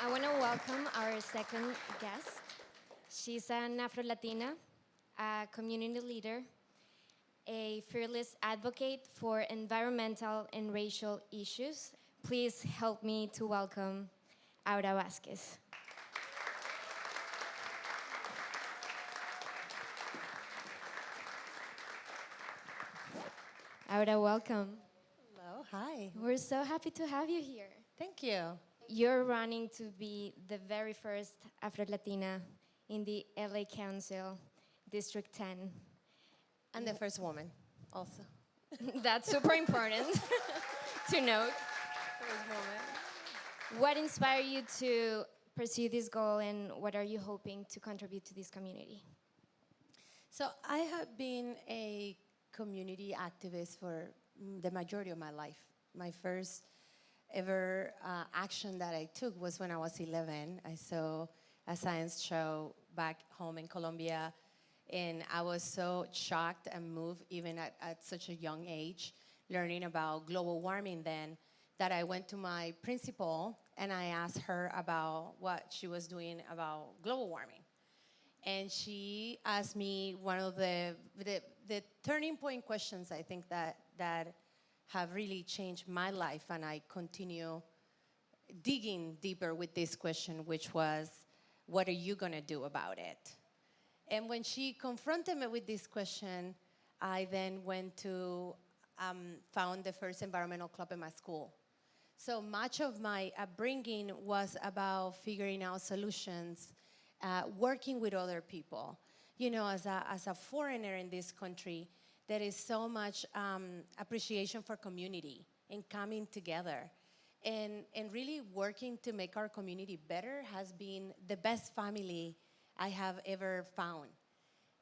I want to welcome our second guest. She's an AfroLatina, a community leader, a fearless advocate for environmental and racial issues. Please help me to welcome Aura Vasquez. Aura, welcome. Hello, hi. We're so happy to have you here. Thank you. You're running to be the very first Afro-Latina in the LA Council, District 10. I'm the first woman, also. That's super important to note. First woman. What inspired you to pursue this goal, and what are you hoping to contribute to this community? So I have been a community activist for the majority of my life. My first ever action that I took was when I was 11. I saw a science show back home in Colombia, and I was so shocked and moved, even at such a young age, learning about global warming then, that I went to my principal and I asked her about what she was doing about global warming. And she asked me one of the turning point questions, I think, that have really changed my life, and I continue digging deeper with this question, which was, what are you going to do about it? And when she confronted me with this question, I then went to found the first environmental club in my school. So much of my upbringing was about figuring out solutions, working with other people. You know, as a foreigner in this country, there is so much appreciation for community and coming together. And really working to make our community better has been the best family I have ever found.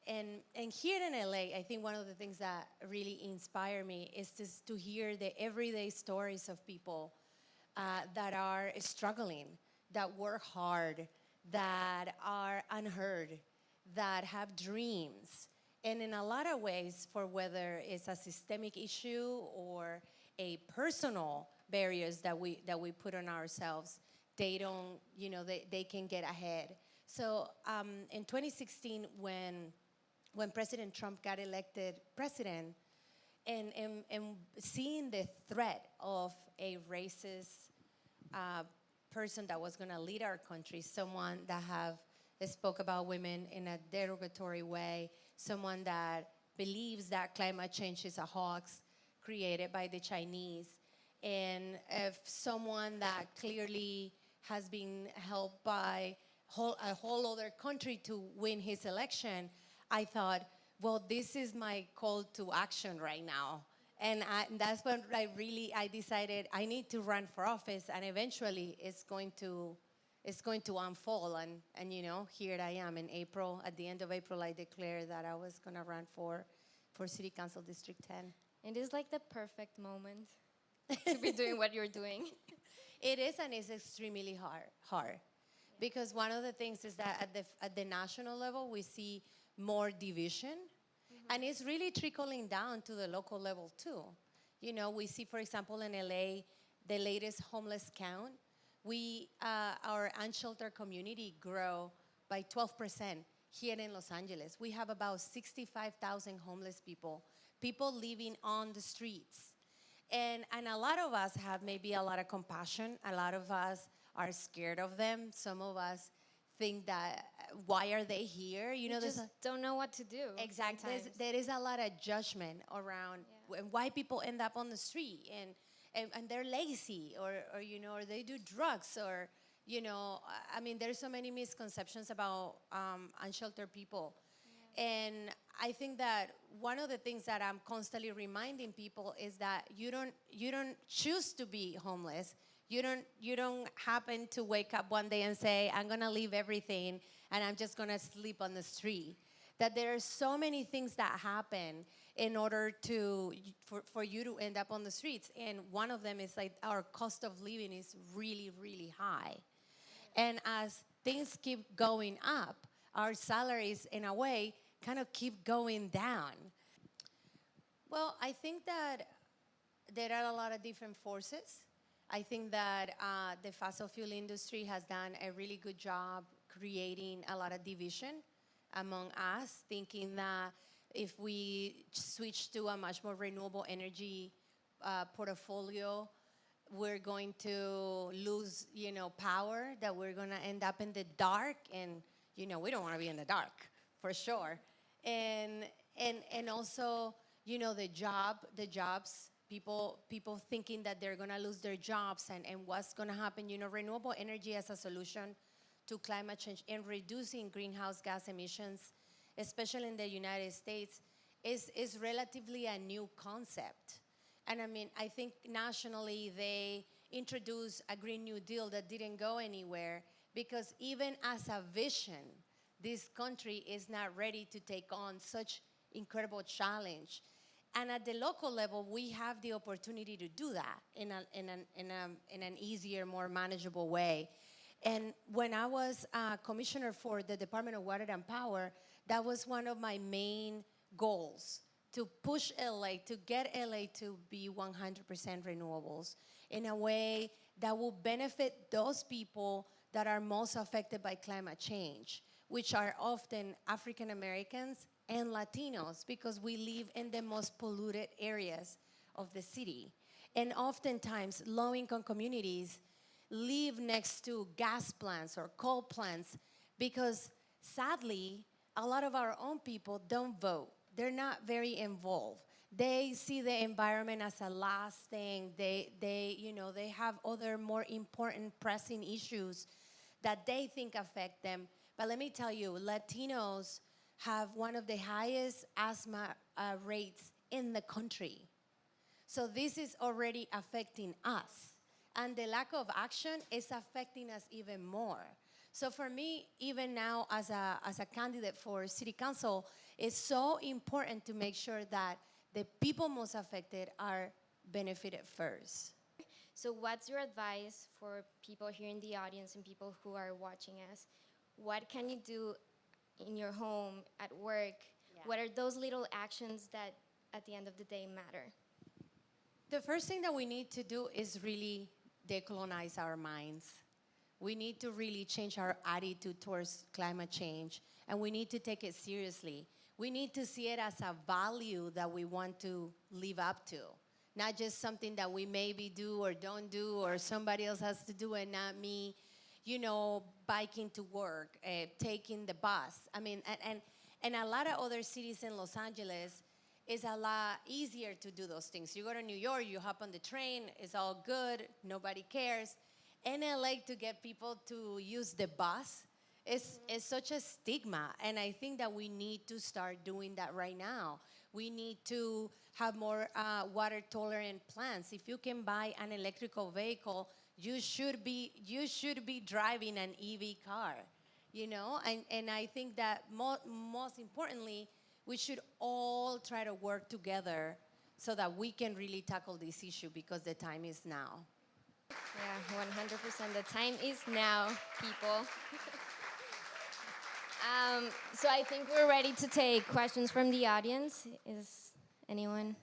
And here in LA, I think one of the things that really inspire me is to hear the everyday stories of people that are struggling, that work hard, that are unheard, that have dreams. And in a lot of ways, for whether it's a systemic issue or a personal barriers that we put on ourselves, they don't, you know, they can get ahead. So in 2016, when President Trump got elected president, and seeing the threat of a racist person that was going to lead our country, someone that spoke about women in a derogatory way, someone that believes that climate change is a hoax created by the Chinese, and if someone that clearly has been helped by a whole other country to win his election, I thought, well, this is my call to action right now. And that's when I decided I need to run for office, and eventually it's going to unfold. And you know, here I am in April. At the end of April, I declared that I was going to run for City Council District 10. It is like the perfect moment to be doing what you're doing. It is, and it's extremely hard. Because one of the things is that at the national level, we see more division. Mm-hmm. And it's really trickling down to the local level, too. You know, we see, for example, in LA, the latest homeless count, our unsheltered community grew by 12% here in Los Angeles. We have about 65,000 homeless people living on the streets. And a lot of us have maybe a lot of compassion. A lot of us are scared of them. Some of us think that, why are they here? You know, just don't know what to do. Exactly. There is a lot of judgment around why people end up on the street, and they're lazy, or you know, or they do drugs, or you know, I mean, there's so many misconceptions about unsheltered people. Yeah. And I think that one of the things that I'm constantly reminding people is that you don't choose to be homeless. You don't happen to wake up one day and say, I'm going to leave everything and I'm just going to sleep on the street. That there are so many things that happen in order for you to end up on the streets. And one of them is like our cost of living is really, really high. And as things keep going up, our salaries, in a way, kind of keep going down. Well, I think that there are a lot of different forces. I think that the fossil fuel industry has done a really good job creating a lot of division among us, thinking that if we switch to a much more renewable energy portfolio, we're going to lose, power, that we're going to end up in the dark, and we don't want to be in the dark for sure. And also, the jobs, people thinking that they're going to lose their jobs, and what's going to happen. Renewable energy as a solution to climate change and reducing greenhouse gas emissions, especially in the United States, is relatively a new concept. And I think nationally they introduced a Green New Deal that didn't go anywhere, because even as a vision, this country is not ready to take on such incredible challenge. And at the local level, we have the opportunity to do that in an easier, more manageable way. And when I was commissioner for the Department of Water and Power, that was one of my main goals, to push LA, to get LA to be 100% renewables in a way that will benefit those people that are most affected by climate change, which are often African Americans and Latinos, because we live in the most polluted areas of the city. And oftentimes, low-income communities live next to gas plants or coal plants, because sadly, a lot of our own people don't vote. They're not very involved. They see the environment as a last thing. They have other more important pressing issues that they think affect them. But let me tell you, Latinos have one of the highest asthma rates in the country. So this is already affecting us. And the lack of action is affecting us even more. So for me, even now as a candidate for city council, it's so important to make sure that the people most affected are benefited first. So what's your advice for people here in the audience and people who are watching us? What can you do in your home, at work? Yeah. What are those little actions that at the end of the day matter? The first thing that we need to do is really decolonize our minds. We need to really change our attitude towards climate change, and we need to take it seriously. We need to see it as a value that we want to live up to, not just something that we maybe do or don't do, or somebody else has to do and not me. Biking to work, taking the bus. And a lot of other cities in Los Angeles, it's a lot easier to do those things. You go to New York, you hop on the train, it's all good, nobody cares. In LA, to get people to use the bus is such a stigma. And I think that we need to start doing that right now. We need to have more water tolerant plants. If you can buy an electrical vehicle, you should be driving an EV car, And I think that most importantly, we should all try to work together so that we can really tackle this issue, because the time is now. Yeah, 100%. The time is now, people. So I think we're ready to take questions from the audience. Is anyone?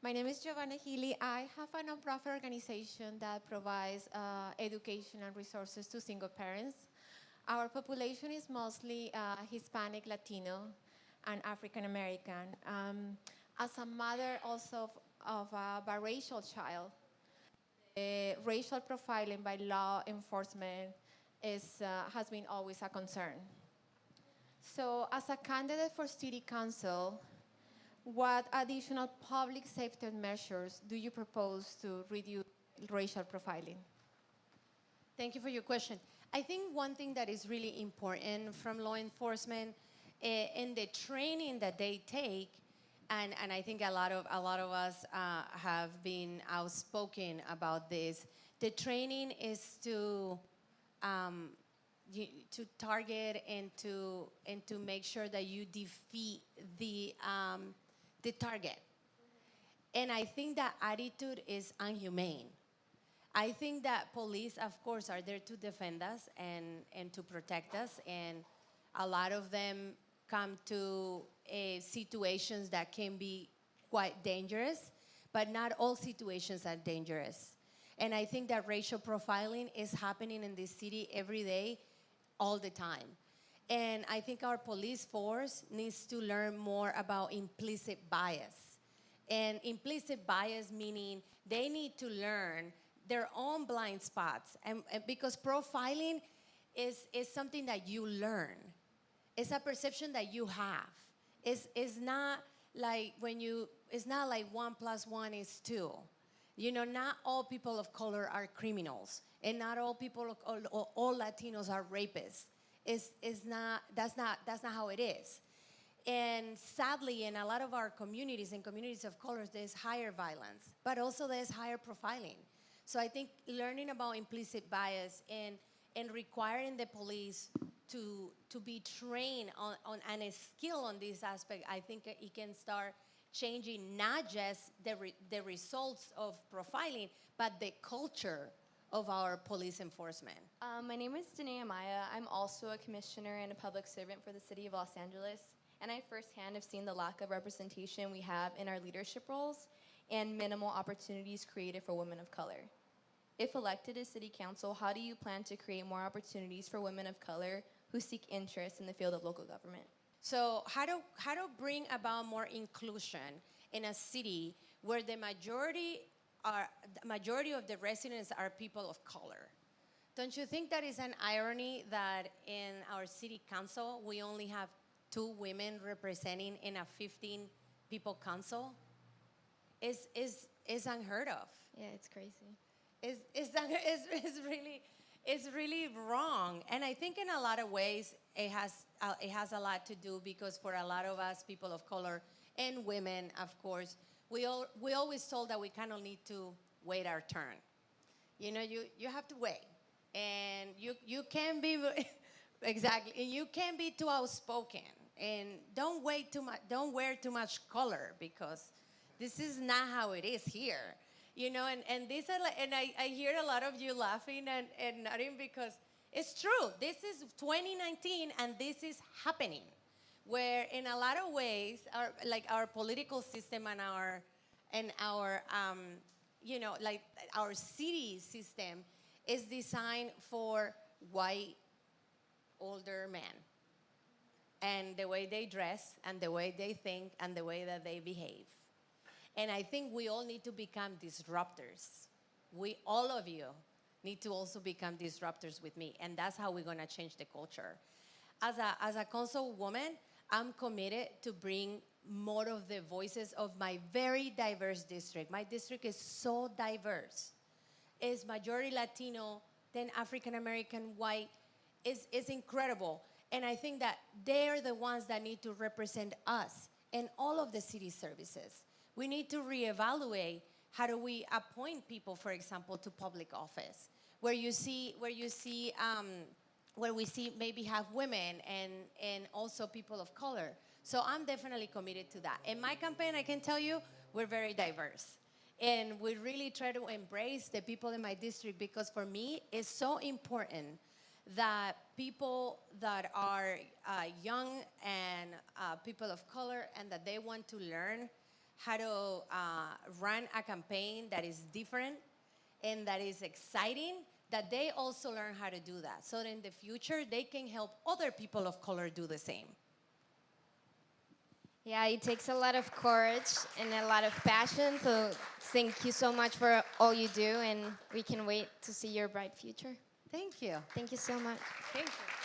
My name is Giovanna Healy. I have a nonprofit organization that provides education and resources to single parents. Our population is mostly Hispanic, Latino, and African American. As a mother also of a biracial child, racial profiling by law enforcement has been always a concern. So as a candidate for city council, what additional public safety measures do you propose to reduce racial profiling? Thank you for your question. I think one thing that is really important from law enforcement in the training that they take, and I think a lot of us have been outspoken about this. The training is to target and to make sure that you defeat the target. And I think that attitude is inhumane. I think that police, of course, are there to defend us and to protect us, and a lot of them come to situations that can be quite dangerous, but not all situations are dangerous. And I think that racial profiling is happening in this city every day, all the time. And I think our police force needs to learn more about implicit bias. And implicit bias meaning they need to learn their own blind spots. And because profiling is something that you learn. It's a perception that you have. It's not like it's not like 1 + 1 is 2. You know, not all people of color are criminals, and not all all Latinos are rapists. That's not how it is. And sadly, in a lot of our communities, in communities of color, there's higher violence, but also there's higher profiling. So I think learning about implicit bias and requiring the police to be trained on and a skill on this aspect, I think it can start changing not just the results of profiling, but the culture of our police enforcement. My name is Danae Amaya. I'm also a commissioner and a public servant for the city of Los Angeles. And I firsthand have seen the lack of representation we have in our leadership roles and minimal opportunities created for women of color. If elected as city council, how do you plan to create more opportunities for women of color who seek interest in the field of local government? So how to bring about more inclusion in a city where the majority of the residents are people of color? Don't you think that is an irony that in our city council we only have 2 women representing in a 15 people council? Is unheard of. Yeah, it's crazy. It's really wrong. And I think in a lot of ways it has a lot to do because for a lot of us people of color and women, of course, we always told that we kind of need to wait our turn. You know, you have to wait, and you can't be exactly, and you can't be too outspoken, and don't wear too much color because this is not how it is here. You know, and these are and I hear a lot of you laughing and nodding because it's true. This is 2019 and this is happening, where in a lot of ways our political system and our you know, like our city system is designed for white older men, and the way they dress and the way they think and the way that they behave. And I think we all need to become disruptors. All of you need to also become disruptors with me, and that's how we're gonna change the culture. As a councilwoman, I'm committed to bring more of the voices of my very diverse district. My district is so diverse. It's majority Latino, then African American, white. It's incredible. And I think that they're the ones that need to represent us in all of the city services. We need to reevaluate how do we appoint people, for example, to public office, where we see maybe have women and also people of color. So I'm definitely committed to that. In my campaign, I can tell you, we're very diverse. And we really try to embrace the people in my district because for me, it's so important that people that are young and people of color and that they want to learn how to run a campaign that is different and that is exciting, that they also learn how to do that. So that in the future, they can help other people of color do the same. Yeah, it takes a lot of courage and a lot of passion. So thank you so much for all you do, and we can wait to see your bright future. Thank you. Thank you so much. Thank you.